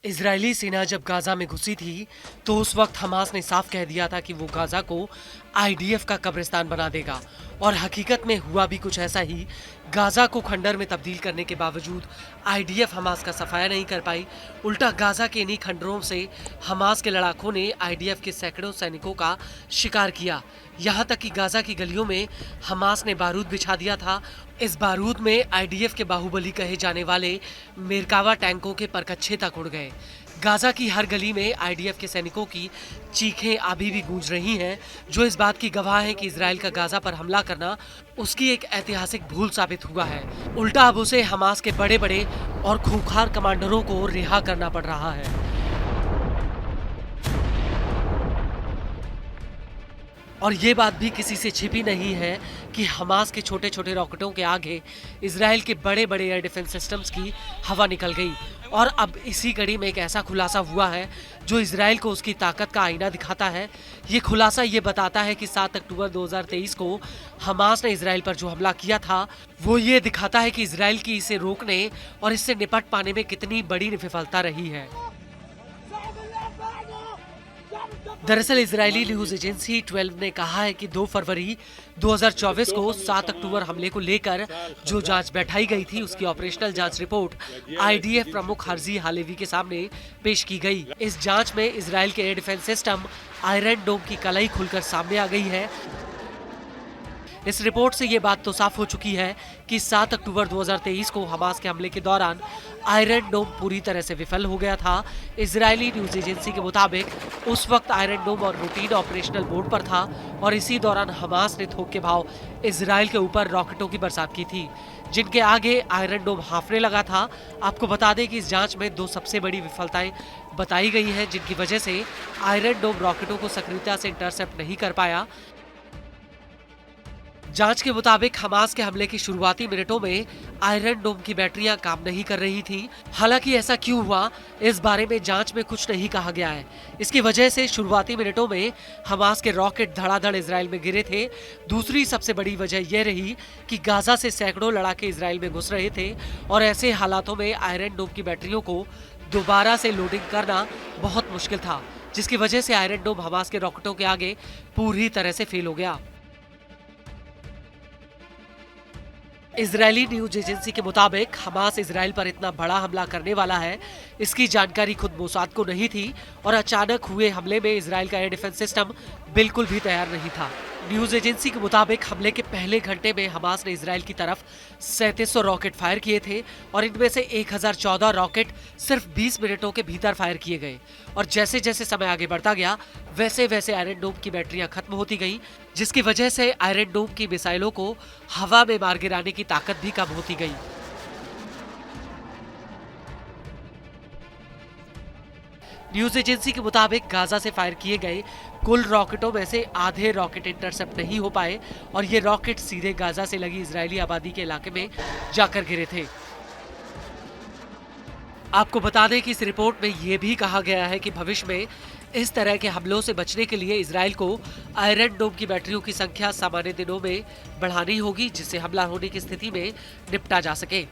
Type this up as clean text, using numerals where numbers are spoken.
Israeli सेना जब Gaza में घुसी थी तो उस वक्त हमास ने साफ कह दिया था कि वो गाजा को आईडीएफ का कब्रिस्तान बना देगा और हकीकत में हुआ भी कुछ ऐसा ही। गाजा को खंडर में तब्दील करने के बावजूद आईडीएफ हमास का सफाया नहीं कर पाई। उल्टा गाजा के इन्हीं खंडरों से हमास के लड़ाकों ने आईडीएफ के सैकड़ों सैनिकों का शिकार किया। यहाँ तक कि गाजा की गलियों में हमास ने बारूद बिछा दिया था। इस बारूद में आईडीएफ के बाहुबली कहे जाने वाले मेरकावा टैंकों के परकच्छे तक उड़ गए। गाजा की हर गली में आईडीएफ के सैनिकों की चीखें अभी भी गूंज रही हैं, जो इस बात की गवाह है कि इजराइल का गाजा पर हमला करना उसकी एक ऐतिहासिक भूल साबित हुआ है। उल्टा अब उसे हमास के बड़े बड़े और खूंखार कमांडरों को रिहा करना पड़ रहा है। और ये बात भी किसी से छिपी नहीं है कि हमास के छोटे छोटे रॉकेटों के आगे इजराइल के बड़े बड़े एयर डिफेंस सिस्टम्स की हवा निकल गई। और अब इसी कड़ी में एक ऐसा खुलासा हुआ है जो इजराइल को उसकी ताकत का आईना दिखाता है। ये खुलासा ये बताता है कि 7 अक्टूबर 2023 को हमास ने इजराइल पर जो हमला किया था वो ये दिखाता है कि इजराइल की इसे रोकने और इससे निपट पाने में कितनी बड़ी विफलता रही है। दरअसल इजरायली न्यूज एजेंसी 12 ने कहा है कि 2 फरवरी 2024 को 7 अक्टूबर हमले को लेकर जो जांच बैठाई गई थी उसकी ऑपरेशनल जांच रिपोर्ट आईडीएफ प्रमुख हर्जी हालेवी के सामने पेश की गई। इस जांच में इजराइल के एयर डिफेंस सिस्टम आयरन डोम की कलाई खुलकर सामने आ गई है। इस रिपोर्ट से ये बात तो साफ हो चुकी है कि 7 अक्टूबर 2023 को हमास के हमले के दौरान आयरन डोम पूरी तरह से विफल हो गया था। इजरायली न्यूज एजेंसी के मुताबिक उस वक्त आयरन डोम और रूटीन ऑपरेशनल मोड पर था और इसी दौरान हमास ने थोक के भाव इजराइल के ऊपर रॉकेटों की बरसात की थी, जिनके आगे आयरन डोम हाफने लगा था। आपको बता दें कि इस जांच में 2 सबसे बड़ी विफलताएं बताई गई हैं, जिनकी वजह से आयरन डोम रॉकेटों को सक्रियता से इंटरसेप्ट नहीं कर पाया। जांच के मुताबिक हमास के हमले की शुरुआती मिनटों में आयरन डोम की बैटरियां काम नहीं कर रही थी। हालांकि ऐसा क्यों हुआ इस बारे में जांच में कुछ नहीं कहा गया है। इसकी वजह से शुरुआती मिनटों में हमास के रॉकेट धड़ाधड़ इजराइल में गिरे थे। दूसरी सबसे बड़ी वजह यह रही कि गाजा से सैकड़ों लड़ाके इजराइल में घुस रहे थे और ऐसे हालातों में आयरन डोम की बैटरियों को दोबारा से लोडिंग करना बहुत मुश्किल था, जिसकी वजह से आयरन डोम हमास के रॉकेटों के आगे पूरी तरह से फेल हो गया। इजरायली न्यूज एजेंसी के मुताबिक हमास इजराइल पर इतना बड़ा हमला करने वाला है, इसकी जानकारी खुद मोसाद को नहीं थी और अचानक हुए हमले में इजराइल का एयर डिफेंस सिस्टम बिल्कुल भी तैयार नहीं था। न्यूज एजेंसी के मुताबिक हमले के पहले घंटे में हमास ने इजराइल की तरफ 3700 रॉकेट फायर किए थे और इनमें से 1014 रॉकेट सिर्फ 20 मिनटों के भीतर फायर किए गए। और जैसे जैसे समय आगे बढ़ता गया वैसे वैसे आयरन डोम की बैटरियां खत्म होती गई, जिसकी वजह से आयरन डोम की मिसाइलों को हवा में मार गिराने की ताकत भी कम होती गई। न्यूज एजेंसी के मुताबिक गाजा से फायर किए गए कुल रॉकेटों में से आधे रॉकेट इंटरसेप्ट नहीं हो पाए और ये रॉकेट सीधे गाजा से लगी इजरायली आबादी के इलाके में जाकर गिरे थे। आपको बता दें कि इस रिपोर्ट में यह भी कहा गया है कि भविष्य में इस तरह के हमलों से बचने के लिए इजराइल को आयरन डोम की बैटरियों की संख्या सामान्य दिनों में बढ़ानी होगी, जिससे हमला होने की स्थिति में निपटा जा सके।